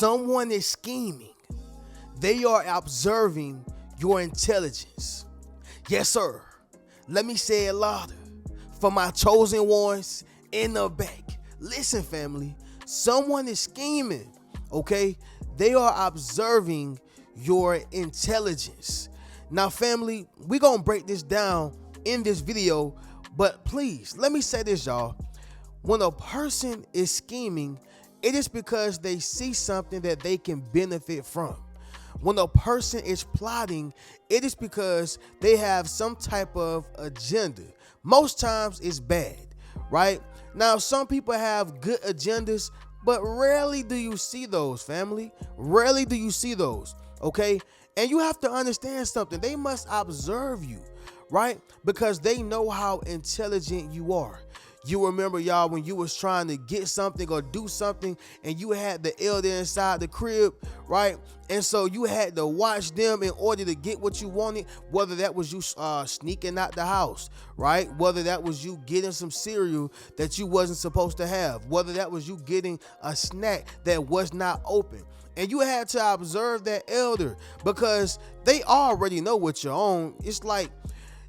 someone is scheming, they are observing your intelligence. Yes, sir. Let me say it louder. For my chosen ones in the back. Listen, family. Someone is scheming, okay? They are observing your intelligence. Now, family, we're going to break this down in this video, but please, let me say this, y'all. When a person is scheming, it is because they see something that they can benefit from. When a person is plotting, it is because they have some type of agenda. Most times it's bad, right? Now, some people have good agendas, but rarely do you see those, family. Rarely do you see those, okay? And you have to understand something. They must observe you, right? Because they know how intelligent you are. You remember, y'all, when you was trying to get something or do something and you had the elder inside the crib, right? And so you had to watch them in order to get what you wanted, whether that was you sneaking out the house, right? Whether that was you getting some cereal that you wasn't supposed to have, whether that was you getting a snack that was not open. And you had to observe that elder because they already know what you're on. It's like,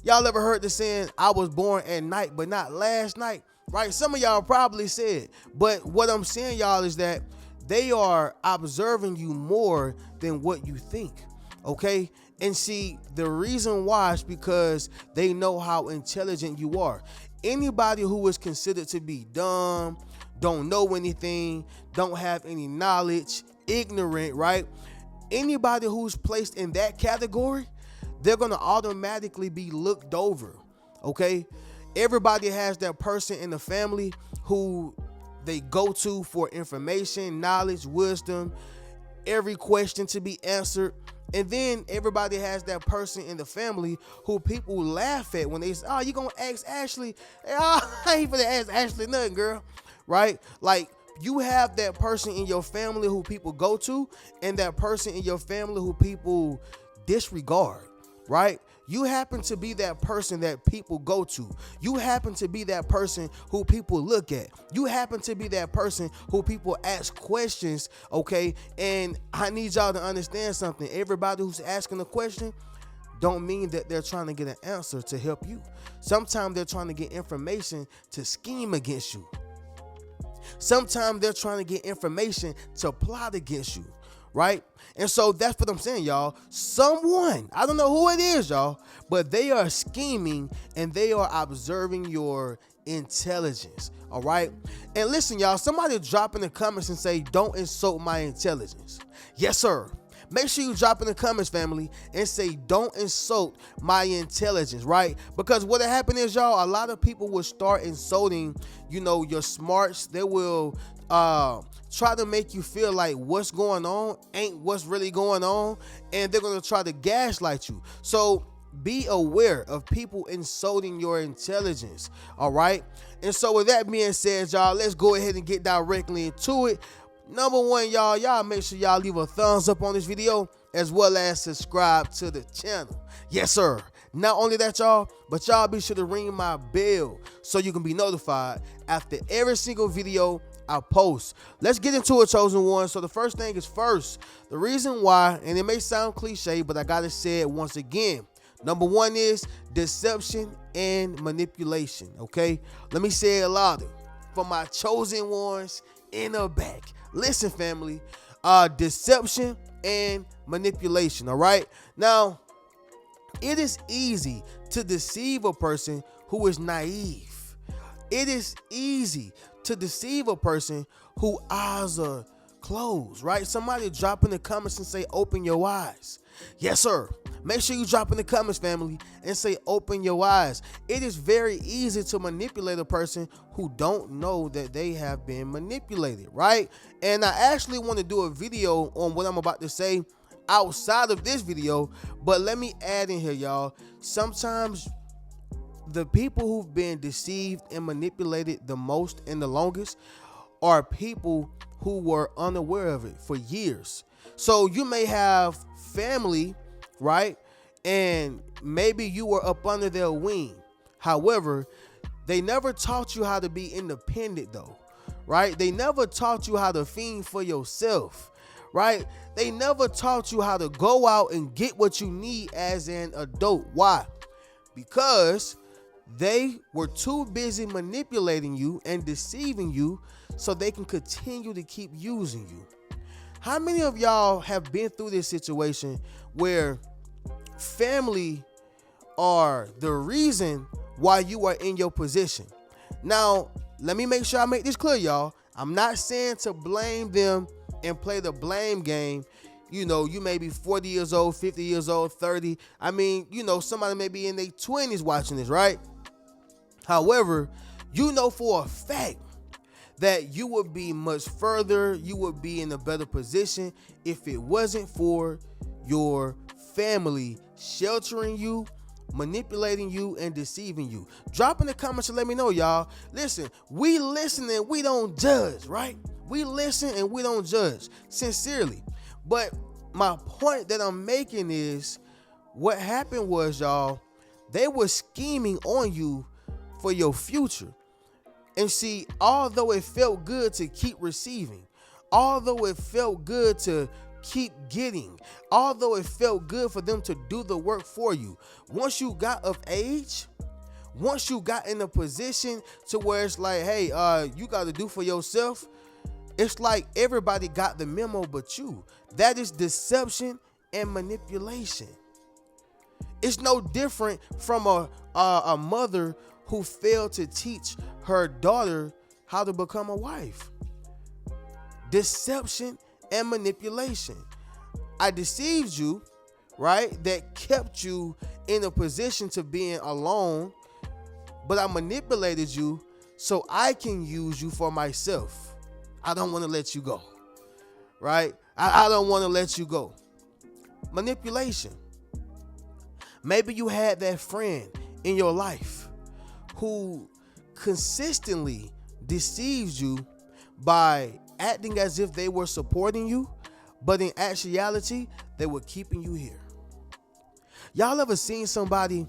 y'all ever heard the saying, I was born at night, but not last night, right? Some of y'all probably said, but what I'm saying, y'all, is that they are observing you more than what you think, okay? And see, the reason why is because they know how intelligent you are. Anybody who is considered to be dumb, don't know anything, don't have any knowledge, ignorant, right? Anybody who's placed in that category, they're going to automatically be looked over, okay? Everybody has that person in the family who they go to for information, knowledge, wisdom, every question to be answered. And then everybody has that person in the family who people laugh at when they say, oh, you going to ask Ashley? Oh, I ain't gonna ask Ashley nothing, girl, right? Like, you have that person in your family who people go to and that person in your family who people disregard, right? You happen to be that person that people go to. You happen to be that person who people look at. You happen to be that person who people ask questions, okay? And I need y'all to understand something. Everybody who's asking a question don't mean that they're trying to get an answer to help you. Sometimes they're trying to get information to scheme against you. Sometimes they're trying to get information to plot against you, right? And so that's what I'm saying, y'all. Someone, I don't know who it is, y'all, but they are scheming and they are observing your intelligence, all right? And listen, y'all, somebody drop in the comments and say, don't insult my intelligence. Yes, sir. Make sure you drop in the comments, family, and say, don't insult my intelligence, right? Because what happened is, y'all, a lot of people will start insulting, you know, your smarts. They will try to make you feel like what's going on ain't what's really going on, and they're going to try to gaslight you. So be aware of people insulting your intelligence, all right? And so with that being said, y'all, let's go ahead and get directly into it. Number one, y'all make sure y'all leave a thumbs up on this video as well as subscribe to the channel. Yes, sir. Not only that, y'all, but y'all be sure to ring my bell so you can be notified after every single video I post. Let's get into it, chosen one. So the first thing is first, the reason why, and it may sound cliche, but I gotta say it once again. Number one is deception and manipulation, okay? Let me say it louder. For my chosen ones in the back. Listen, family, deception and manipulation, all right? Now, it is easy to deceive a person who is naive. It is easy to deceive a person whose eyes are closed, right? Somebody drop in the comments and say, open your eyes. Yes, sir. Make sure you drop in the comments, family, and say, open your eyes. It is very easy to manipulate a person who don't know that they have been manipulated, right? And I actually want to do a video on what I'm about to say outside of this video, but let me add in here, y'all. Sometimes the people who've been deceived and manipulated the most and the longest are people who were unaware of it for years. So you may have family, right? And maybe you were up under their wing. However, they never taught you how to be independent though, right? They never taught you how to fend for yourself, right? They never taught you how to go out and get what you need as an adult. Why? Because they were too busy manipulating you and deceiving you so they can continue to keep using you. How many of y'all have been through this situation where family are the reason why you are in your position? Now, let me make sure I make this clear, y'all. I'm not saying to blame them and play the blame game. You know, you may be 40 years old, 50 years old, 30. I mean, you know, somebody may be in their 20s watching this, right? However, you know for a fact that you would be much further, you would be in a better position if it wasn't for your family sheltering you, manipulating you, and deceiving you. Drop in the comments and let me know, y'all. Listen, we listen and we don't judge, right? We listen and we don't judge, sincerely. But my point that I'm making is what happened was, y'all, they were scheming on you for your future. And see, although it felt good to keep receiving, although it felt good to keep getting, although it felt good for them to do the work for you, once you got of age, once you got in a position to where it's like, hey, you got to do for yourself, it's like everybody got the memo but you. That is deception and manipulation. It's no different from a mother who failed to teach her daughter how to become a wife. Deception and manipulation. I deceived you, right? That kept you in a position to being alone, but I manipulated you so I can use you for myself. I don't want to let you go, right? I don't want to let you go. Manipulation. Maybe you had that friend in your life who consistently deceives you by acting as if they were supporting you, but in actuality, they were keeping you here. Y'all ever seen somebody,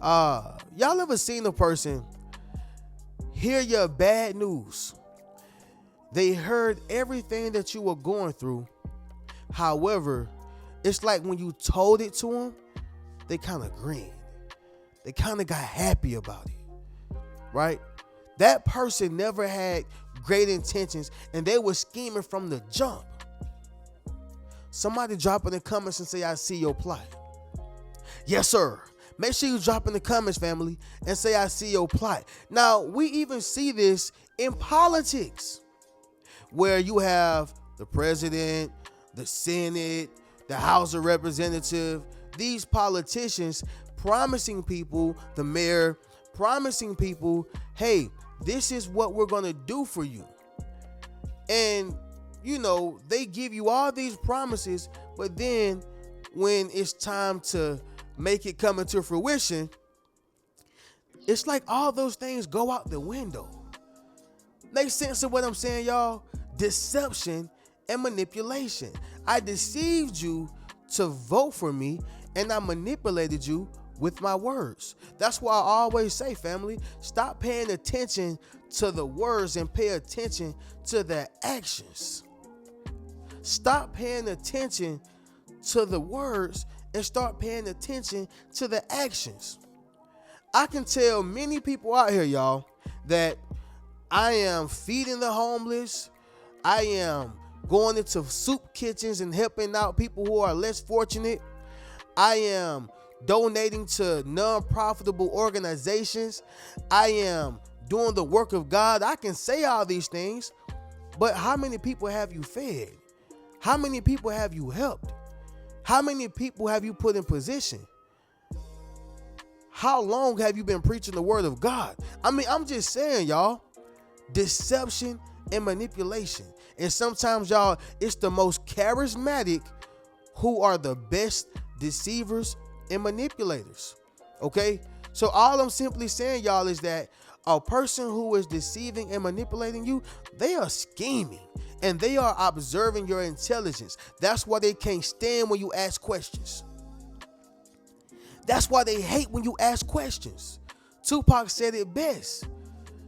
y'all ever seen a person hear your bad news? They heard everything that you were going through. However, it's like when you told it to them, they kind of grinned. They kind of got happy about it, right? That person never had great intentions and they were scheming from the jump. Somebody drop in the comments and say, I see your plot. Yes, sir. Make sure you drop in the comments, family, and say, I see your plot. Now, we even see this in politics, where you have the president, the Senate, the House of Representatives, these politicians promising people, the mayor, promising people, hey, this is what we're going to do for you. And, you know, they give you all these promises, but then when it's time to make it come into fruition, it's like all those things go out the window. Make sense of what I'm saying, y'all? Deception and manipulation. I deceived you to vote for me, and I manipulated you with my words. That's why I always say, family, stop paying attention to the words and pay attention to the actions. Stop paying attention to the words and start paying attention to the actions. I can tell many people out here, y'all, that I am feeding the homeless. I am going into soup kitchens and helping out people who are less fortunate. I am donating to non-profitable organizations. I am doing the work of God. I can say all these things, but how many people have you fed? How many people have you helped? How many people have you put in position? How long have you been preaching the word of God? I mean, I'm just saying, y'all, deception and manipulation. And sometimes, y'all, it's the most charismatic who are the best deceivers and manipulators. Okay? So all I'm simply saying, y'all, is that a person who is deceiving and manipulating you, they are scheming and they are observing your intelligence. That's why they can't stand when you ask questions. That's why they hate when you ask questions. Tupac said it best.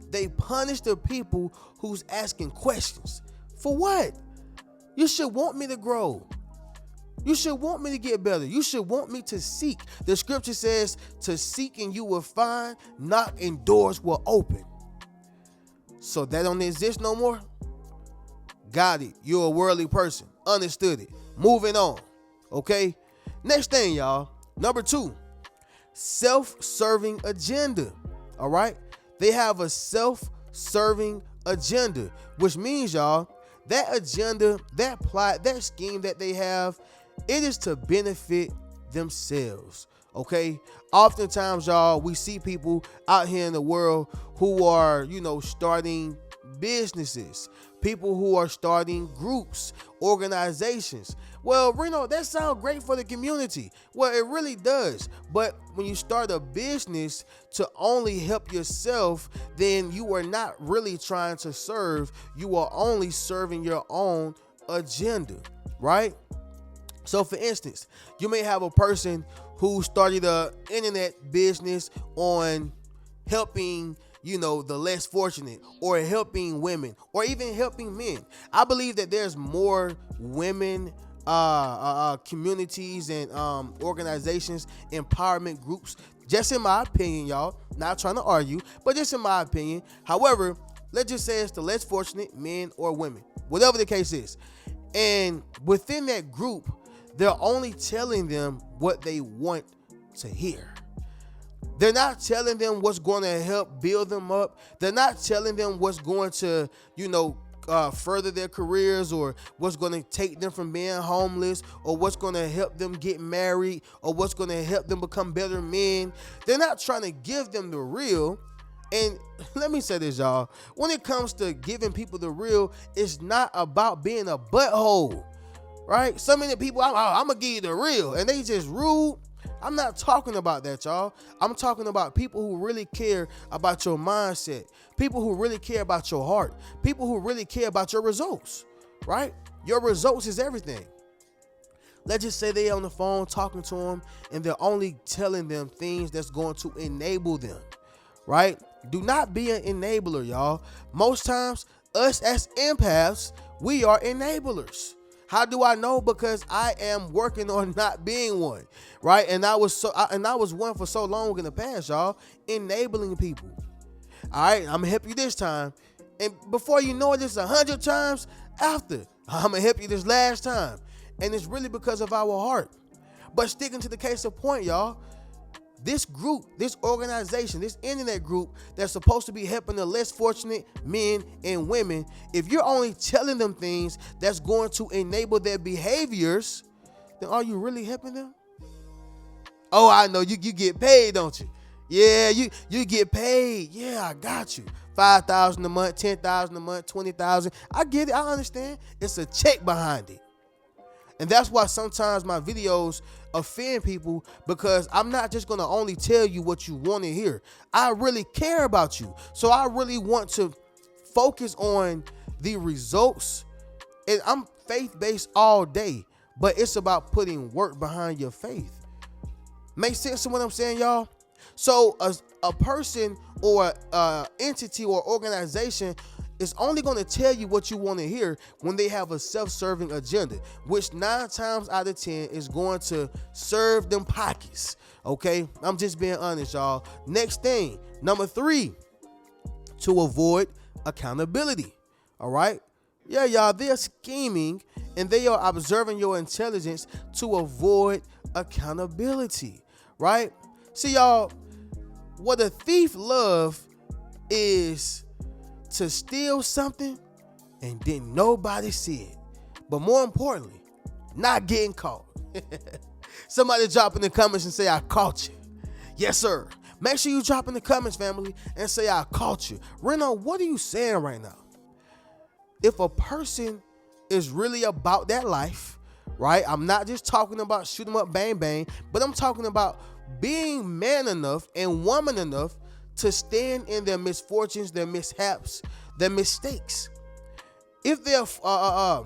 They punish the people who's asking questions. For what? You should want me to grow. You should want me to get better. You should want me to seek. The scripture says to seek and you will find, knock and doors will open. So that don't exist no more? Got it. You're a worldly person. Understood it. Moving on. Okay? Next thing, y'all. Number 2, self-serving agenda. All right? They have a self-serving agenda, which means, y'all, that agenda, that plot, that scheme that they have, it is to benefit themselves. Okay? Oftentimes, y'all, we see people out here in the world who are, starting businesses, people who are starting groups, organizations. Well, Reno, that sounds great for the community. Well, it really does. But when you start a business to only help yourself, then you are not really trying to serve. You are only serving your own agenda, right? So for instance, you may have a person who started an internet business on helping, the less fortunate, or helping women, or even helping men. I believe that there's more women communities and organizations, empowerment groups, just in my opinion, y'all, not trying to argue, but just in my opinion. However, let's just say it's the less fortunate men or women, whatever the case is. And within that group, they're only telling them what they want to hear. They're not telling them what's going to help build them up. They're not telling them what's going to, further their careers, or what's going to take them from being homeless, or what's going to help them get married, or what's going to help them become better men. They're not trying to give them the real. And let me say this, y'all. When it comes to giving people the real, it's not about being a butthole, right? So many people, I'm going to give you the real, and they just rude. I'm not talking about that, y'all. I'm talking about people who really care about your mindset, people who really care about your heart, people who really care about your results, right? Your results is everything. Let's just say they're on the phone talking to them, and they're only telling them things that's going to enable them, right? Do not be an enabler, y'all. Most times, us as empaths, we are enablers. How do I know? Because I am working on not being one, right? And I was one for so long in the past, y'all, enabling people. All right, I'm gonna help you this time, and before you know it, it's 100 times after. I'm gonna help you this last time, and it's really because of our heart. But sticking to the case of point, y'all, this group, this organization, this internet group that's supposed to be helping the less fortunate men and women, if you're only telling them things that's going to enable their behaviors, then are you really helping them? Oh, I know, you get paid, don't you? Yeah, you get paid. Yeah, I got you. $5,000 a month, $10,000 a month, $20,000. I get it. I understand. It's a check behind it. And that's why sometimes my videos offend people, because I'm not just going to only tell you what you want to hear. I really care about you. So I really want to focus on the results. And I'm faith-based all day, but it's about putting work behind your faith. Make sense of what I'm saying, y'all? So a person or entity or organization is only going to tell you what you want to hear when they have a self-serving agenda, which 9 times out of 10 is going to serve them pockets. Okay, I'm just being honest, y'all. Next thing, number 3, to avoid accountability. All right, yeah, y'all, they're scheming and they are observing your intelligence to avoid accountability. Right? See, y'all, what a thief loves is to steal something and then nobody see it. But more importantly, not getting caught. Somebody drop in the comments and say, I caught you. Yes, sir. Make sure you drop in the comments, family, and say, I caught you. Reno, what are you saying right now? If a person is really about that life, right? I'm not just talking about shoot 'em up, bang, bang, but I'm talking about being man enough and woman enough to stand in their misfortunes, their mishaps, their mistakes. If they're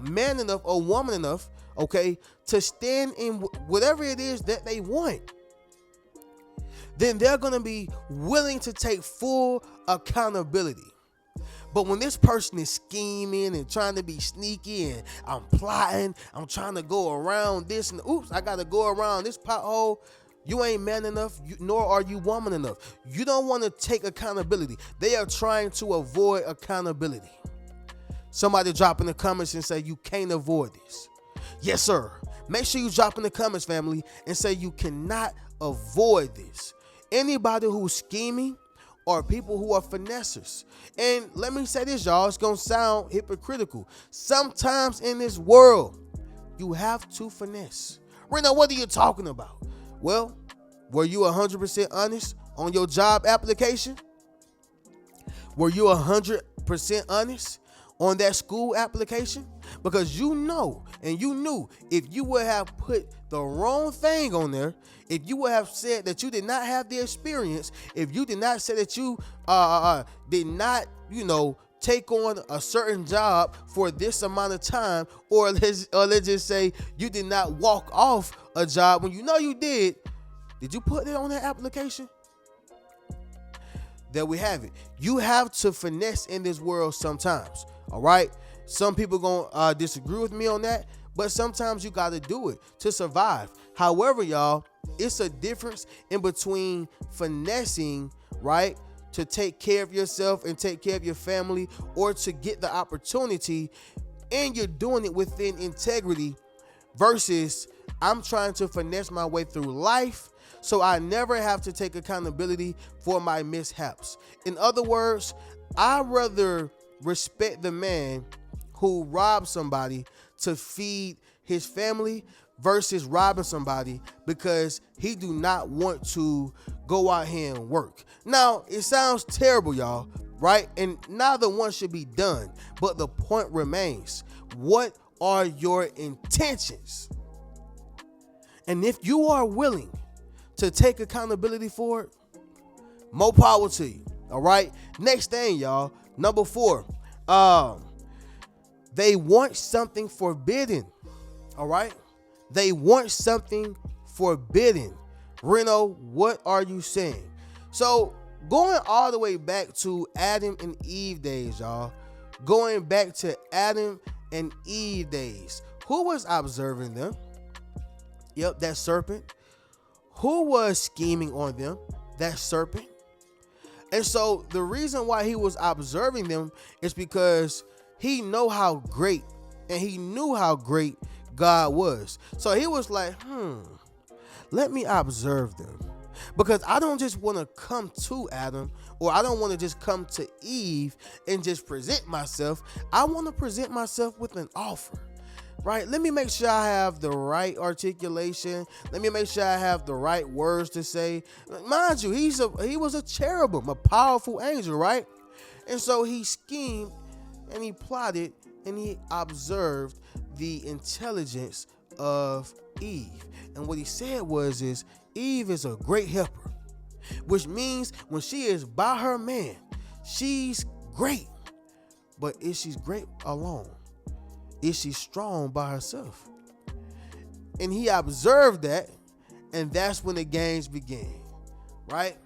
man enough or woman enough, okay, to stand in whatever it is that they want, then they're going to be willing to take full accountability. But when this person is scheming and trying to be sneaky and I'm plotting, I'm trying to go around this and oops, I got to go around this pothole. You ain't man enough, nor are you woman enough. You don't want to take accountability. They are trying to avoid accountability. Somebody drop in the comments and say you can't avoid this. Yes, sir. Make sure you drop in the comments, family, and say you cannot avoid this. Anybody who's scheming or people who are finessers. And let me say this, y'all. It's going to sound hypocritical. Sometimes in this world, you have to finesse. Reno, what are you talking about? Well, were you 100% honest on your job application? Were you 100% honest on that school application? Because you know and you knew if you would have put the wrong thing on there, if you would have said that you did not have the experience, if you did not say that you did not, take on a certain job for this amount of time, or let's just say you did not walk off a job when you know you did you put it on that application? There we have it. You have to finesse in this world sometimes. All right. Some people gonna disagree with me on that, but sometimes you got to do it to survive. However, y'all, it's a difference in between finessing, right, to take care of yourself and take care of your family, or to get the opportunity and you're doing it within integrity, versus I'm trying to finesse my way through life so I never have to take accountability for my mishaps. In other words, I'd rather respect the man who robbed somebody to feed his family versus robbing somebody because he do not want to go out here and work. Now, it sounds terrible, y'all, right? And neither one should be done. But the point remains, what are your intentions? And if you are willing to take accountability for it, more power to you. All right. Next thing, y'all. Number 4. They want something forbidden. All right. They want something forbidden. Reno, what are you saying? So going all the way back to Adam and Eve days, y'all. Going back to Adam and Eve days. Who was observing them? Yep, that serpent. Who was scheming on them? That serpent. And so the reason why he was observing them is because he know how great, and he knew how great God was. So he was like, let me observe them. Because I don't just want to come to Adam, or I don't want to just come to Eve and just present myself. I want to present myself with an offer. Right? Let me make sure I have the right articulation. Let me make sure I have the right words to say. Mind you, he was a cherubim, a powerful angel, right? And so he schemed and he plotted and he observed the intelligence of Eve. And what he said was Eve is a great helper, which means when she is by her man, she's great. But is she great alone? Is she strong by herself? And he observed that, and that's when the games began, right?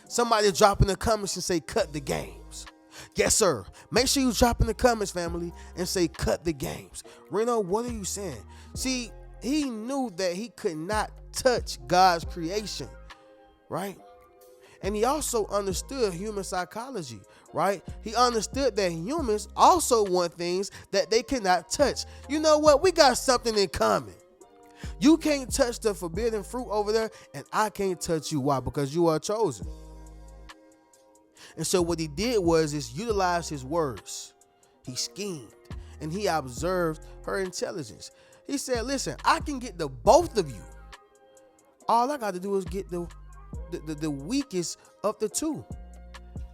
Somebody drop in the comments and say, cut the games. Yes, sir. Make sure you drop in the comments, family, and say, cut the games. Reno, what are you saying? See, he knew that he could not touch God's creation, right? And he also understood human psychology, right? He understood that humans also want things that they cannot touch. You know what? We got something in common. You can't touch the forbidden fruit over there, and I can't touch you. Why? Because you are chosen. And so what he did was utilize his words. He schemed, and he observed her intelligence. He said, listen, I can get the both of you. All I got to do is get the weakest of the two.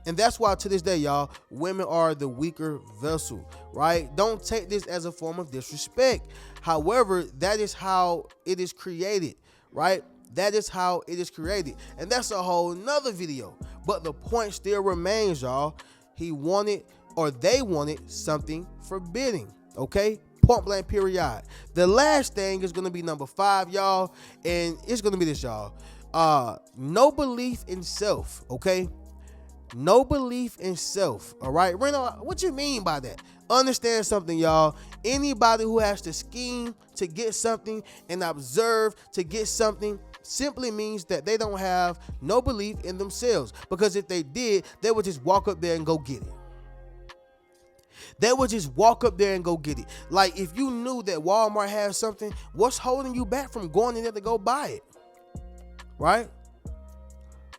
And that's why to this day, y'all, women are the weaker vessel, right? Don't take this as a form of disrespect. However, that is how it is created, right? That is how it is created. And that's a whole nother video. But the point still remains, y'all. They wanted something forbidding, okay? Point blank period. The last thing is going to be number 5, y'all. And it's going to be this, y'all. No belief in self, okay? No belief in self. All right, Reno, what you mean by that? Understand something, y'all. Anybody who has to scheme to get something and observe to get something simply means that they don't have no belief in themselves. Because if they did, they would just walk up there and go get it. They would just walk up there and go get it. Like, if you knew that Walmart has something, what's holding you back from going in there to go buy it? Right?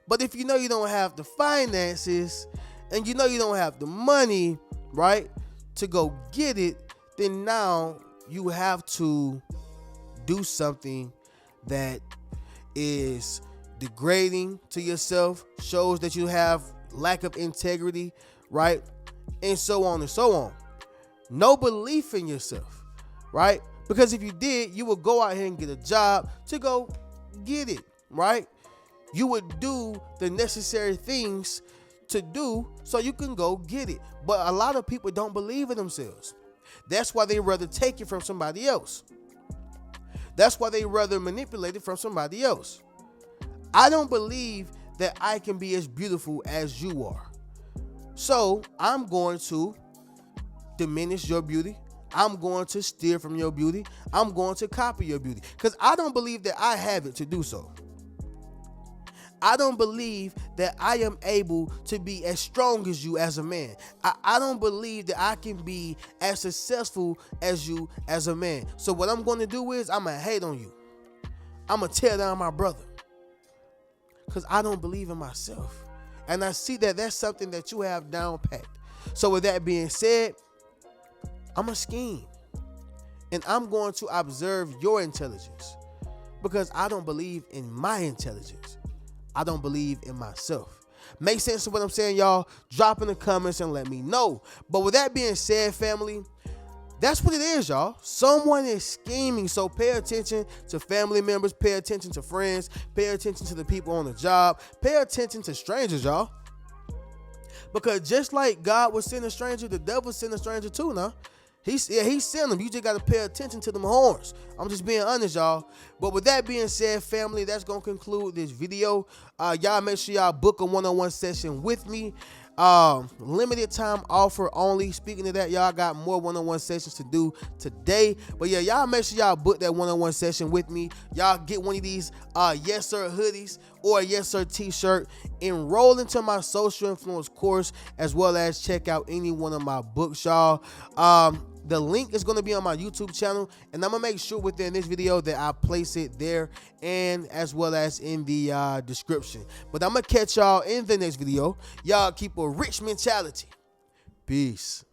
But if you know you don't have the finances and you know you don't have the money, right, to go get it, then now you have to do something that is degrading to yourself, shows that you have lack of integrity, right? And so on and so on. No belief in yourself, right? Because if you did, you would go out here and get a job to go get it, right? You would do the necessary things to do so you can go get it. But a lot of people don't believe in themselves. That's why they rather take it from somebody else. That's why they rather manipulate it from somebody else. I don't believe that I can be as beautiful as you are. So I'm going to diminish your beauty. I'm going to steer from your beauty. I'm going to copy your beauty because I don't believe that I have it to do so. I don't believe that I am able to be as strong as you as a man. I don't believe that I can be as successful as you as a man. So what I'm going to do is I'm going to hate on you. I'm going to tear down my brother because I don't believe in myself. And I see that that's something that you have down packed. So with that being said, I'm a scheme. And I'm going to observe your intelligence because I don't believe in my intelligence. I don't believe in myself. Make sense of what I'm saying, y'all? Drop in the comments and let me know. But with that being said, family, that's what it is, y'all. Someone is scheming. So pay attention to family members. Pay attention to friends. Pay attention to the people on the job. Pay attention to strangers, y'all. Because just like God would send a stranger, the devil send a stranger too now. He sent them. You just got to pay attention to them horns. I'm just being honest, y'all. But with that being said, family, that's going to conclude this video. Y'all make sure y'all book a one-on-one session with me. Limited time offer only. Speaking of that, y'all got more one-on-one sessions to do today. But yeah, y'all make sure y'all book that one-on-one session with me. Y'all get one of these Yes Sir hoodies or a Yes Sir t-shirt. Enroll into my social influence course as well as check out any one of my books, y'all. The link is going to be on my YouTube channel, and I'm going to make sure within this video that I place it there and as well as in the description. But I'm going to catch y'all in the next video. Y'all keep a rich mentality. Peace.